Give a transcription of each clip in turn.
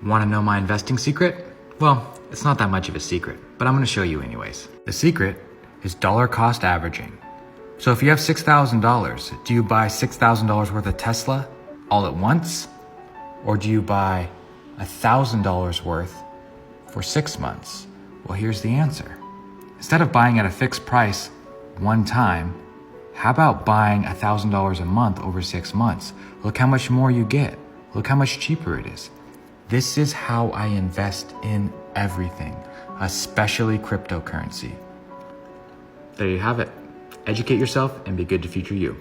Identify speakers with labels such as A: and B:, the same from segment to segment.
A: Want to know my investing secret? Well, it's not that much of a secret, but I'm going to show you anyways. The secret is dollar cost averaging. So if you have $6,000, do you buy $6,000 worth of Tesla all at once? Or do you buy $1,000 worth for 6 months? Well, here's the answer. Instead of buying at a fixed price one time, how about buying $1,000 a month over 6 months? Look how much more you get. Look how much cheaper it is. This is how I invest in everything, especially cryptocurrency. There you have it. Educate yourself and be good to future you.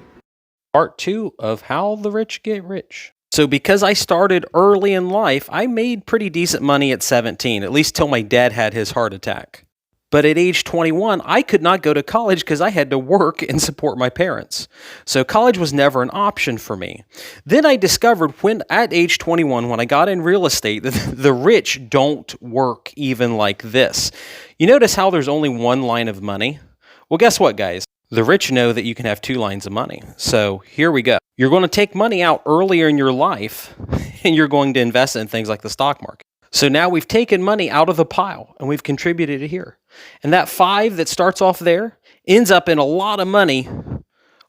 B: Part 2 of How the Rich Get Rich. So because I started early in life, I made pretty decent money at 17, at least till my dad had his heart attack. But at age 21, I could not go to college because I had to work and support my parents. So college was never an option for me. Then I discovered at age 21, when I got in real estate, that the rich don't work even like this. You notice how there's only one line of money? Well, guess what, guys? The rich know that you can have 2 lines of money. So here we go. You're going to take money out earlier in your life, and you're going to invest it in things like the stock market. So now we've taken money out of the pile, and we've contributed it here. And that 5 that starts off there ends up in a lot of money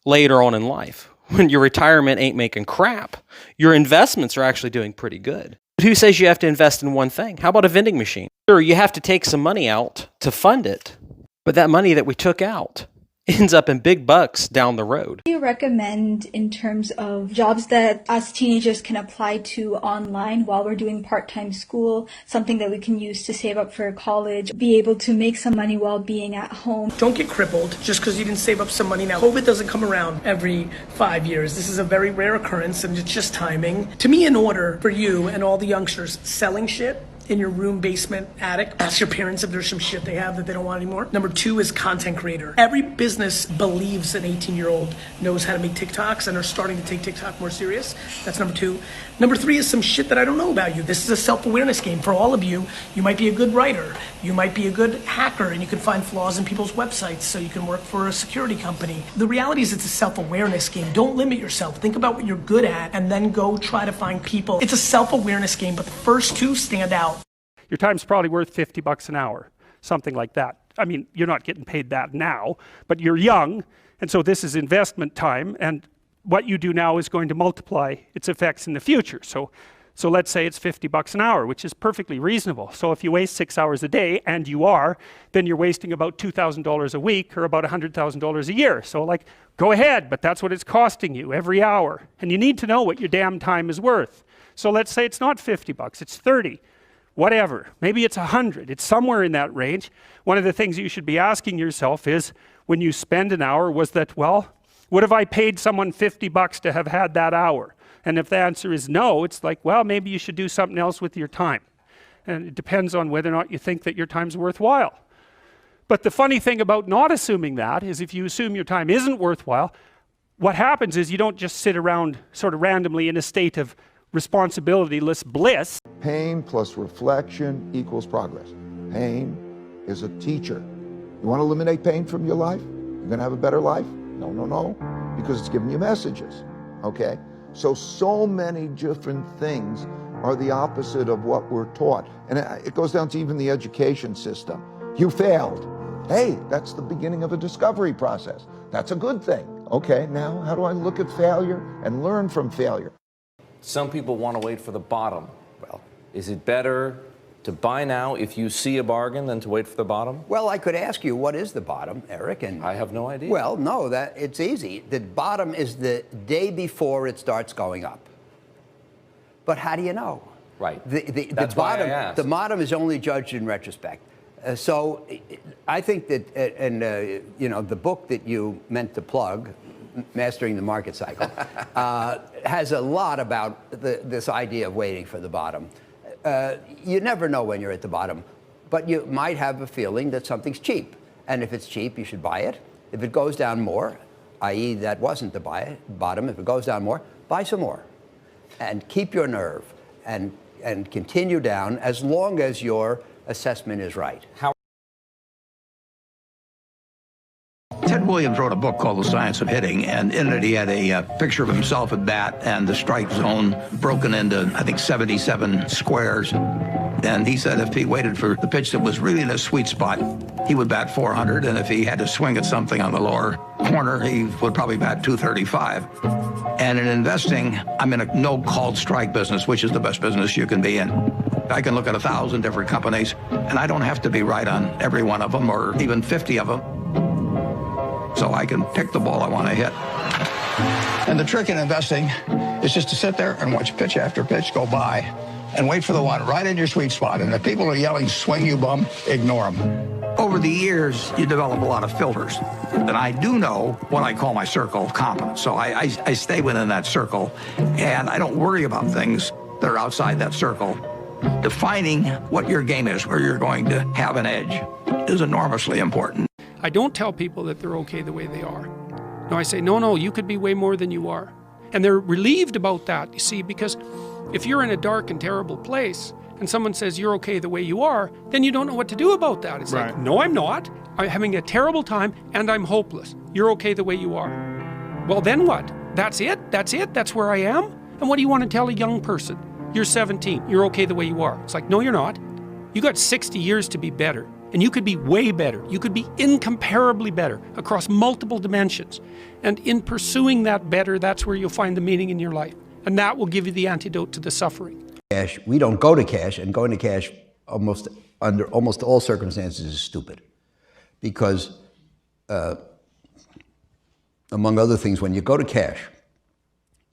B: later on in life. When your retirement ain't making crap, your investments are actually doing pretty good. But who says you have to invest in one thing? How about a vending machine? Sure, you have to take some money out to fund it, but that money that we took out ends up in big bucks down the road.
C: What do you recommend in terms of jobs that us teenagers can apply to online while we're doing part-time school, something that we can use to save up for college, be able to make some money while being at home?
D: Don't get crippled just because you didn't save up some money now. COVID doesn't come around every 5 years. This is a very rare occurrence, and it's just timing. To me, in order for you and all the youngsters selling shit in your room, basement, attic, ask your parents if there's some shit they have that they don't want anymore. Number 2 is content creator. Every business believes an 18-year-old knows how to make TikToks and are starting to take TikTok more serious. That's number 2. Number 3 is some shit that I don't know about you. This is a self-awareness game for all of you. You might be a good writer. You might be a good hacker, and you can find flaws in people's websites so you can work for a security company. The reality is it's a self-awareness game. Don't limit yourself. Think about what you're good at and then go try to find people. It's a self-awareness game, but the first 2 stand out.
E: Your time's probably worth $50 an hour, something like that. I mean, you're not getting paid that now, but you're young, and so this is investment time, and what you do now is going to multiply its effects in the future. So let's say it's $50 an hour, which is perfectly reasonable. So if you waste 6 hours a day, and you are, then you're wasting about $2,000 a week, or about $100,000 a year. So like, go ahead, but that's what it's costing you every hour. And you need to know what your damn time is worth. So let's say it's not $50, it's 30. Whatever, maybe it's 100, it's somewhere in that range. One of the things you should be asking yourself is, when you spend an hour, was that, well, would have I paid someone $50 to have had that hour? And if the answer is no, it's like, well, maybe you should do something else with your time. And it depends on whether or not you think that your time's worthwhile. But the funny thing about not assuming that is, if you assume your time isn't worthwhile, what happens is you don't just sit around sort of randomly in a state of responsibility-less bliss.
F: Pain plus reflection equals progress. Pain is a teacher. You want to eliminate pain from your life? You're going to have a better life? No, because it's giving you messages, okay? So many different things are the opposite of what we're taught. And it goes down to even the education system. You failed. Hey, that's the beginning of a discovery process. That's a good thing. Okay, now how do I look at failure and learn from failure?
G: Some people want to wait for the bottom. Well, is it better to buy now if you see a bargain than to wait for the bottom?
H: Well, I could ask you, what is the bottom, Eric? And
G: I have no idea.
H: Well, no, it's easy. The bottom is the day before it starts going up. But how do you know?
G: Right.
H: That's why I asked. The bottom is only judged in retrospect. So I think that, the book that you meant to plug, Mastering the Market Cycle, has a lot about this idea of waiting for the bottom. You never know when you're at the bottom, but you might have a feeling that something's cheap. And if it's cheap, you should buy it. If it goes down more, i.e. that wasn't the bottom, if it goes down more, buy some more. And keep your nerve and continue down as long as your assessment is right.
I: Ted Williams wrote a book called The Science of Hitting, and in it he had a picture of himself at bat and the strike zone broken into, I think, 77 squares. And he said if he waited for the pitch that was really in a sweet spot, he would bat 400, and if he had to swing at something on the lower corner, he would probably bat 235. And in investing, I'm in a no-called strike business, which is the best business you can be in. I can look at 1,000 different companies, and I don't have to be right on every one of them, or even 50 of them. So I can pick the ball I want to hit. And the trick in investing is just to sit there and watch pitch after pitch go by and wait for the one right in your sweet spot. And if people are yelling, swing you bum, ignore them. Over the years, you develop a lot of filters. And I do know what I call my circle of competence. So I stay within that circle, and I don't worry about things that are outside that circle. Defining what your game is, where you're going to have an edge, is enormously important.
E: I don't tell people that they're okay the way they are. No, I say, no, you could be way more than you are. And they're relieved about that, you see, because if you're in a dark and terrible place and someone says you're okay the way you are, then you don't know what to do about that. It's like, no, I'm not. I'm having a terrible time and I'm hopeless. You're okay the way you are. Well, then what? That's it? That's where I am? And what do you want to tell a young person? You're 17. You're okay the way you are. It's like, no, you're not. You got 60 years to be better. And you could be way better. You could be incomparably better across multiple dimensions. And in pursuing that better, that's where you'll find the meaning in your life. And that will give you the antidote to the suffering.
H: Cash, we don't go to cash, and going to cash under almost all circumstances is stupid. Because, among other things, when you go to cash,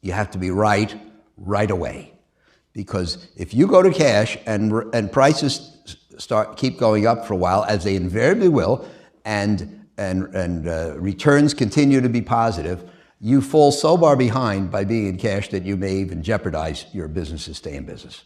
H: you have to be right away. Because if you go to cash and prices keep going up for a while, as they invariably will, and returns continue to be positive, you fall so far behind by being in cash that you may even jeopardize your business to stay in business.